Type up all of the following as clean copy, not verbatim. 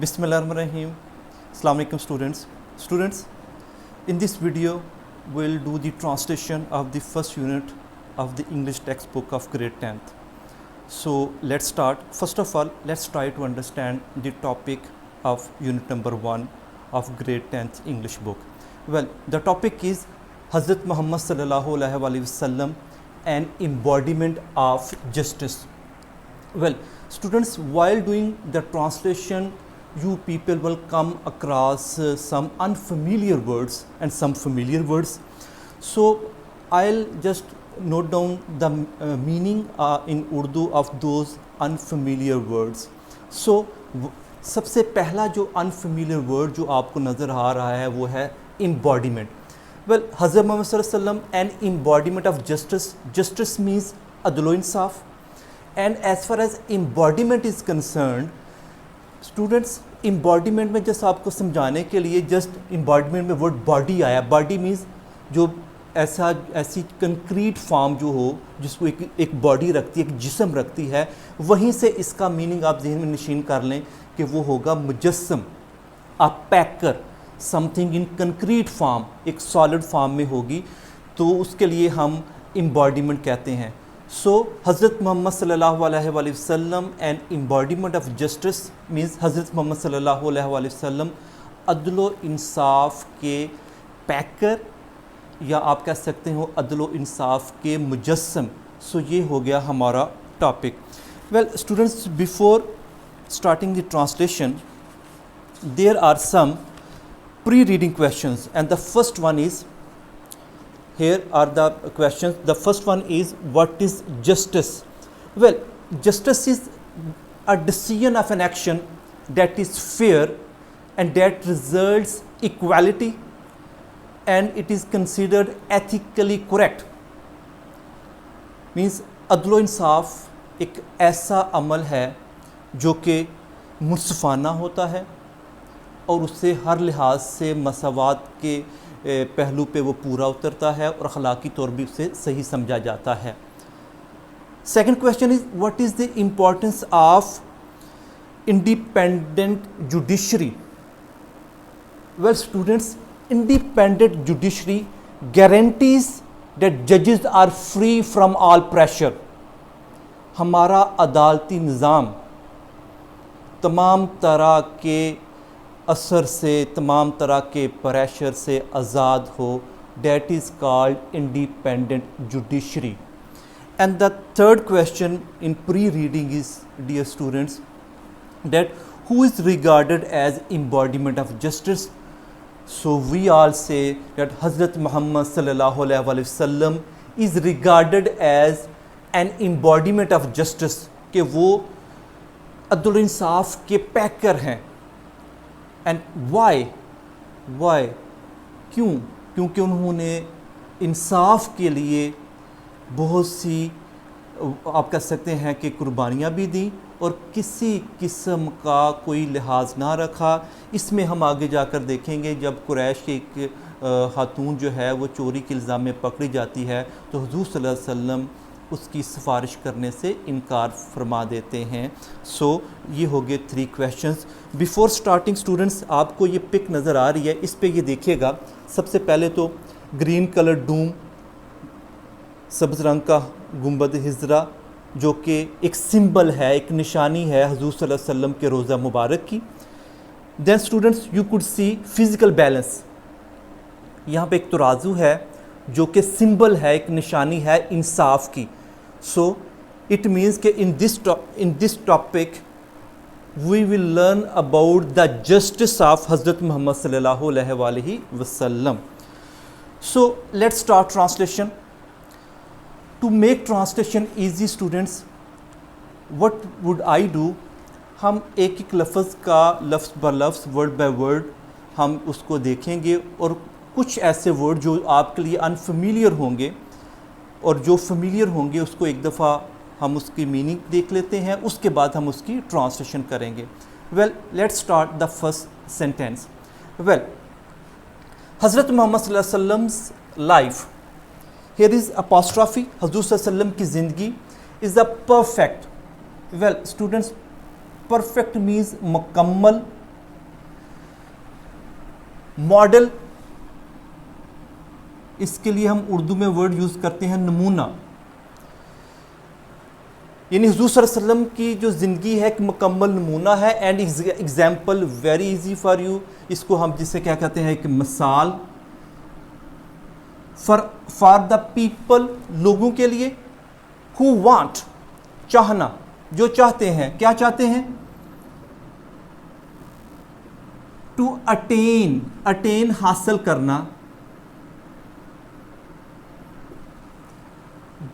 Bismillahirrahmanirrahim. Assalamu alaikum students. Students, in this video we'll do the translation of the first unit of the English textbook of grade 10th. So let's start. First of all, let's try to understand the topic of unit number 1 of grade 10th English book. Well, the topic is Hazrat Muhammad sallallahu alaihi wasallam, an embodiment of justice. Well, students, while doing the translation, you people will come across some unfamiliar words and some familiar words. So I'll just note down the meaning in Urdu of those unfamiliar words. So सबसे पहला जो unfamiliar word जो आपको नज़र आ रहा है वो है embodiment. Well, Hazrat Muhammad sallallahu alaihi wasallam, an embodiment of justice. Justice means adl o insaf. And as far as embodiment is concerned, students, embodiment में जस्ट आपको समझाने के लिए जस्ट embodiment में वर्ड बॉडी आया. बॉडी मीन्स जो ऐसी concrete form जो हो जिसको एक बॉडी रखती है, एक जिस्म रखती है, वहीं से इसका मीनिंग आप जहन में नशीन कर लें कि वो होगा मुजस्सम, अ पैकर, समथिंग इन कंक्रीट फॉर्म, एक सॉलिड फॉर्म में होगी, तो उसके लिए हम embodiment कहते हैं. So, Hazrat Muhammad sallallahu alaihi wasallam, an embodiment of justice means Hazrat Muhammad sallallahu alaihi wasallam अदलो इंसाफ के पैकर, या आप कह सकते हो अदलो इंसाफ के मुजस्सम. सो ये हो गया हमारा topic. Well students, before starting the translation there are some pre reading questions and the first one is, here are the questions. The first one is, what is justice? Well, justice is a decision of an action that is fair and that results equality and it is considered ethically correct. Means अदलो इंसाफ एक ऐसा अमल है जो कि मुनसिफाना होता है और उससे हर लिहाज से मसावात के पहलू पे वो पूरा उतरता है और अखलाकी तौर भी उसे सही समझा जाता है. Second question is, what is the importance of independent judiciary? Well students, independent judiciary guarantees that जजेस are free from all pressure. हमारा अदालती निज़ाम तमाम तरह के असर से, तमाम तरह के प्रेशर से आज़ाद हो. That is called independent judiciary. And the third question in pre reading is, dear students, that who is regarded as embodiment of justice? So we all say that Hazrat Muhammad सल्लल्लाहु अलैहि वसल्लम is regarded as an embodiment of justice, कि वो अदल इंसाफ के पैकर हैं. And Y क्यों? क्योंकि उन्होंने इंसाफ के लिए बहुत सी, आप कह सकते हैं कि कुर्बानियाँ भी दी और किसी किस्म का कोई लिहाज ना रखा. इसमें हम आगे जाकर देखेंगे जब कुरैश की एक खातून जो है वो चोरी के इल्ज़ाम में पकड़ी जाती है तो हुज़ूर सल्लल्लाहु अलैहि वसल्लम उसकी सिफारिश करने से इनकार फरमा देते हैं. सो ये हो गए 3 क्वेश्चंस. बिफोर स्टार्टिंग स्टूडेंट्स, आपको ये पिक नज़र आ रही है, इस पे ये देखिएगा. सबसे पहले तो ग्रीन कलर डूम, सब्ज़ रंग का गुंबद हिजरा, जो कि एक सिंबल है, एक निशानी है हुज़ूर सल्लल्लाहु अलैहि वसल्लम के रोज़ा मुबारक की. Then students, you could see physical balance. यहाँ पे एक तराजू है जो कि सिंबल है, एक निशानी है इंसाफ की. सो इट मीन्स कि in this topic we will learn about the justice of Hazrat Muhammad सल्लल्लाहु अलैहि वसल्लम. So let's start translation. To make translation easy students, what would I do, हम एक एक लफ्ज़ का लफ्ज़ ब लफ्ज़, वर्ड बाय वर्ड हम उसको देखेंगे और कुछ ऐसे वर्ड जो आपके लिए अनफेमिलियर होंगे और जो फेमिलियर होंगे उसको एक दफ़ा हम उसकी मीनिंग देख लेते हैं, उसके बाद हम उसकी ट्रांसलेशन करेंगे. Well, let's start the first sentence. Well, हज़रत मोहम्मद सल्लल्लाहु अलैहि वसल्लम्स लाइफ, हियर इज़ अपोस्ट्रॉफी, हुज़ूर सल्लल्लाहु अलैहि वसल्लम की ज़िंदगी is the perfect. Well students, perfect means मुकम्मल, मॉडल, इसके लिए हम उर्दू में वर्ड यूज़ करते हैं नमूना, यानी हुज़ूर सल्लल्लाहु अलैहि वसल्लम की जो ज़िंदगी है एक मुकम्मल नमूना है। And example very easy for you, इसको हम जिसे क्या कहते हैं एक मिसाल फॉर द पीपल, लोगों के लिए, हु वांट, चाहना, जो चाहते हैं, क्या चाहते हैं, टू अटेन, अटेन हासिल करना,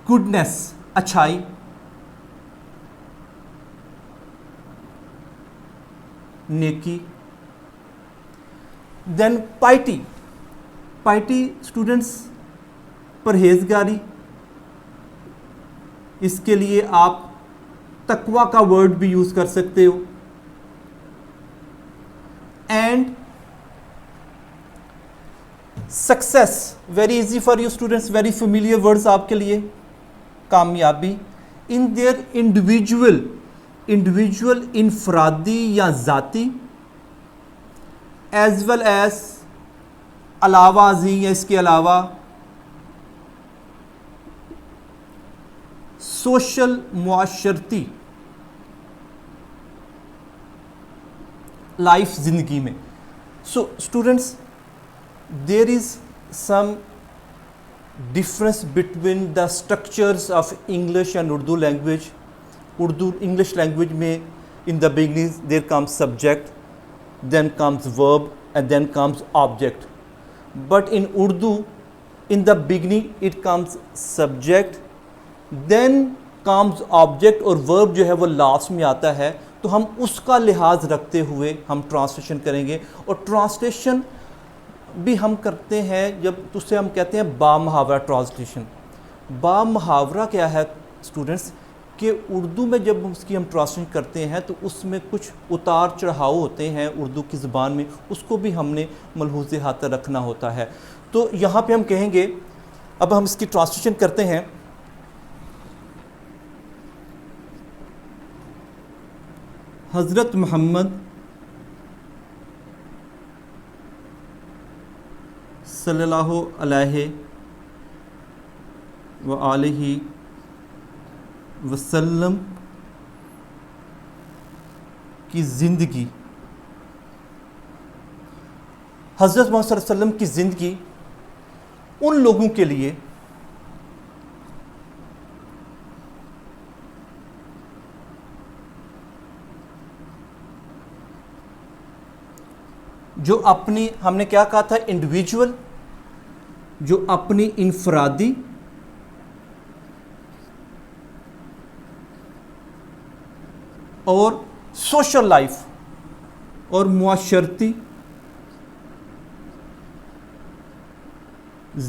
गुडनेस अच्छाई, नेकी, देन पाइटी, पाइटी स्टूडेंट्स परहेजगारी, इसके लिए आप तकवा का वर्ड भी यूज कर सकते हो। And success, very easy for you students, very familiar words आपके लिए, कामयाबी इन देयर इंडिविजुअल, इंडिविजुअल इनफरादी या ज़ाती, एज वेल एज अलावा जी या इसके अलावा सोशल मुआशरती लाइफ ज़िंदगी में। So students, there is some difference between the structures of English and Urdu language. Urdu English language में in the beginning there comes subject, then comes verb and then comes object. But in Urdu in the beginning it comes subject, then comes object और verb जो है वो last में आता है। तो हम उसका लिहाज रखते हुए हम ट्रांसलेशन करेंगे, और ट्रांसलेशन भी हम करते हैं जब उससे हम कहते हैं बामुहावरा ट्रांसलेशन। बामुहावरा क्या है स्टूडेंट्स, कि उर्दू में जब उसकी हम ट्रांसलेशन करते हैं तो उसमें कुछ उतार चढ़ाव होते हैं उर्दू की ज़बान में, उसको भी हमने मलहूज़ हाथ रखना होता है। तो यहाँ पे हम कहेंगे, अब हम इसकी ट्रांसलेशन करते हैं। हज़रत मोहम्मद सल्लल्लाहु अलैहि व आलिहि वसल्लम की ज़िंदगी, हज़रत मोहम्मद सल्लल्लाहु अलैहि वसल्लम की ज़िंदगी उन लोगों के लिए जो अपनी, हमने क्या कहा था, इंडिविजुअल, जो अपनी इनफरादी और सोशल लाइफ और मुआशरती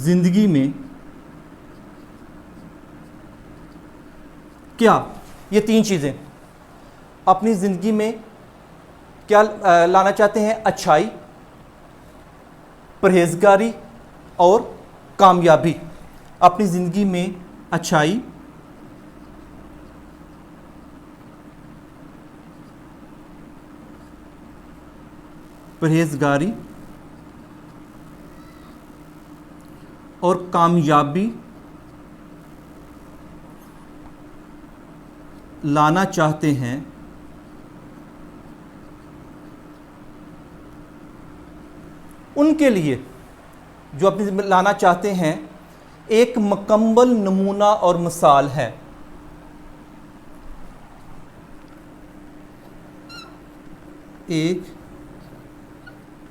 ज़िंदगी में क्या, ये तीन चीज़ें अपनी ज़िंदगी में क्या लाना चाहते हैं, अच्छाई, परहेजगारी और कामयाबी। अपनी ज़िंदगी में अच्छाई, परहेजगारी और कामयाबी लाना चाहते हैं। उनके लिए जो अपनी लाना चाहते हैं एक मुकम्मल नमूना और मिसाल है। एक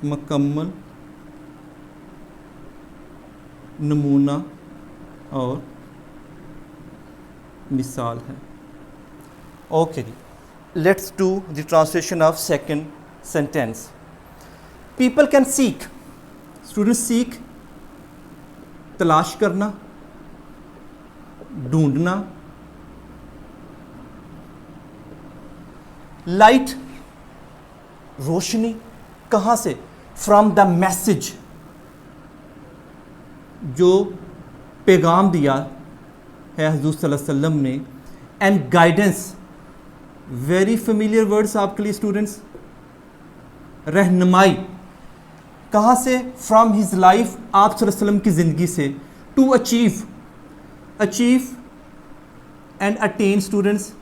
मुकम्मल नमूना और मिसाल है। ओके जी, let's do the translation of second sentence. People can seek, student seek तलाश करना, ढूंढना, लाइट रोशनी, कहाँ से, फ्रॉम द मैसेज, जो पैगाम दिया है हुज़ूर सल्लल्लाहु अलैहि वसल्लम ने, and guidance, very familiar words आपके लिए स्टूडेंट्स, रहनुमाई, कहाँ से? फ्रॉम हिज लाइफ, आप सल्लल्लाहु अलैहि वसल्लम की ज़िंदगी से। To achieve and attain students,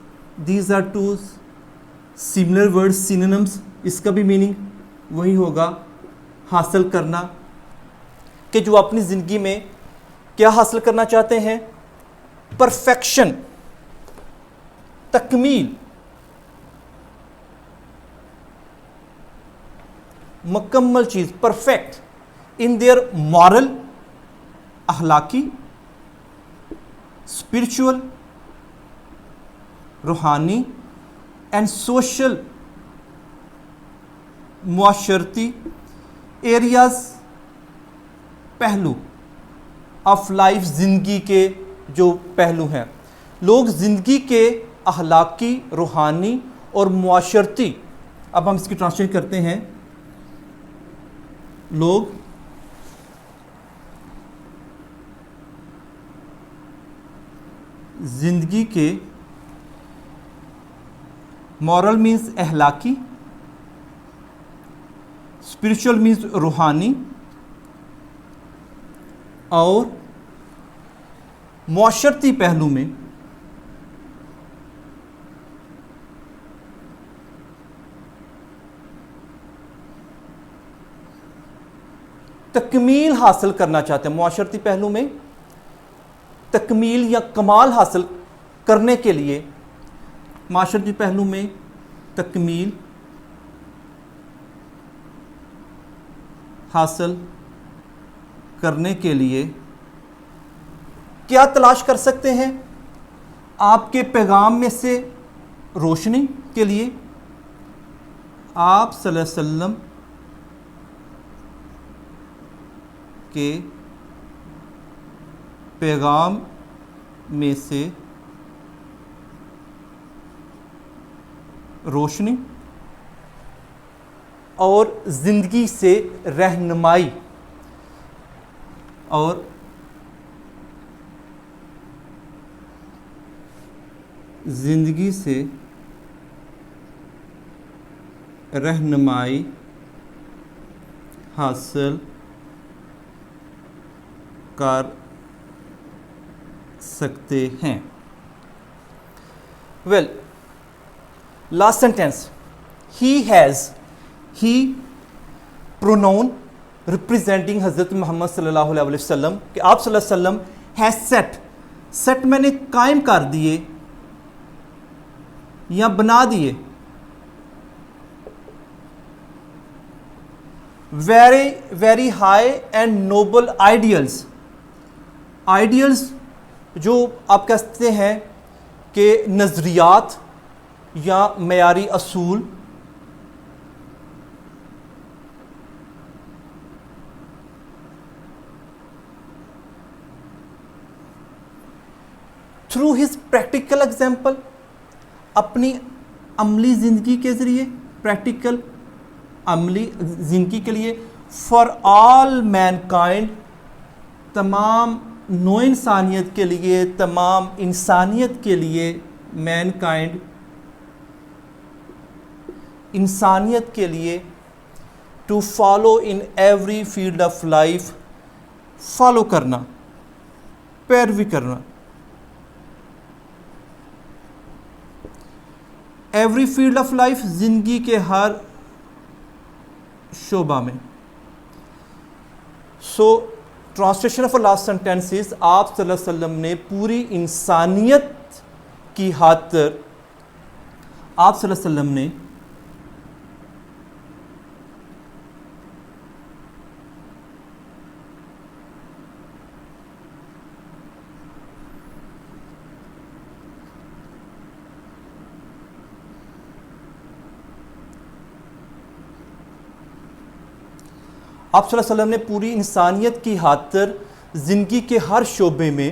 these are two similar words, synonyms. इसका भी मीनिंग वही होगा, हासिल करना, कि जो अपनी ज़िंदगी में क्या हासिल करना चाहते हैं? परफेक्शन, तकमील, मुकम्मल चीज़, परफेक्ट इन देयर मॉरल, अखलाकी, स्पिरिचुअल, रूहानी एंड सोशल, मुआशरती एरियाज, पहलू ऑफ लाइफ, ज़िंदगी के जो पहलू हैं। लोग ज़िंदगी के अखलाकी, रूहानी और मुआशरती, अब हम इसकी ट्रांसलेट करते हैं, लोग ज़िंदगी के, मॉरल मीन्स अखलाकी, स्पिरिचुअल मीन्स रूहानी, और मुआशरती पहलू में तकमील हासिल करना चाहते हैं। मुआशरती पहलू में तकमील या कमाल हासिल करने के लिए, माशरती पहलू में तकमील हासिल करने के लिए क्या तलाश कर सकते हैं? आपके पैगाम में से रोशनी के लिए आप सल्लल्लाहु अलैहि वसल्लम के पैगाम में से रोशनी और ज़िंदगी से रहनुमाई, और ज़िंदगी से रहनुमाई हासिल कर सकते हैं। वेल, लास्ट सेंटेंस, ही प्रोनाउन रिप्रेजेंटिंग हज़रत मोहम्मद सल्लल्लाहु अलैहि वसल्लम, कि आप सल्लल्लाहु अलैहि वसल्लम हैज़ सेट मैंने कायम कर दिए या बना दिए, very high and noble ideals, ideals जो आप कहते हैं कि नज़रियात या मयारी असूल, थ्रू हिज प्रैक्टिकल एग्जाम्पल, अपनी अमली ज़िंदगी के ज़रिए, प्रैक्टिकल अमली ज़िंदगी के लिए, फॉर ऑल मैनकाइंड, तमाम नो इंसानियत के लिए, तमाम इंसानियत के लिए, मैनकाइंड इंसानियत के लिए, to follow in every field of life, follow करना, पैरवी करना, एवरी फील्ड ऑफ लाइफ, ज़िंदगी के हर शोबा में। सो ट्रांसलेशन ऑफ लास्ट सेंटेंसेस, आप सल्लल्लाहु अलैहि वसल्लम ने पूरी इंसानियत की खातिर, आप सल्लल्लाहु अलैहि वसल्लम ने आप सल्लल्लाहु अलैहि वसल्लम ने पूरी इंसानियत की खातिर ज़िंदगी के हर शोबे में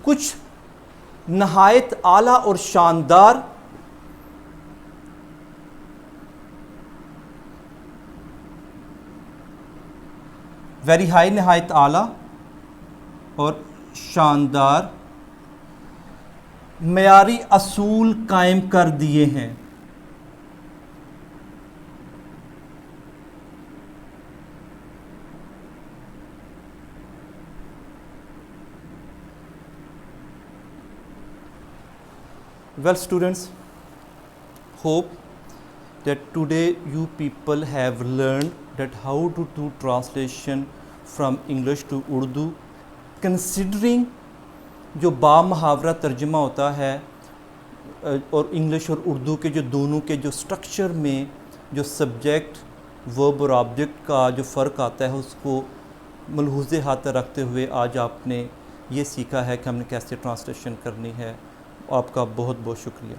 कुछ नहायत आला और शानदार वेरी हाई नहायत आला और शानदार मयारी असूल कायम कर दिए हैं। Well students, hope that today you people have learned that how to do translation from English to Urdu considering जो बा मुहावरा तर्जुमा होता है और इंग्लिश और उर्दू के जो दोनों के जो स्ट्रक्चर में जो सब्जेक्ट वर्ब और ऑब्जेक्ट का जो फ़र्क आता है उसको मलहूज़े हाथ रखते हुए आज आपने ये सीखा है कि हमने कैसे ट्रांसलेशन करनी है। आपका बहुत बहुत शुक्रिया।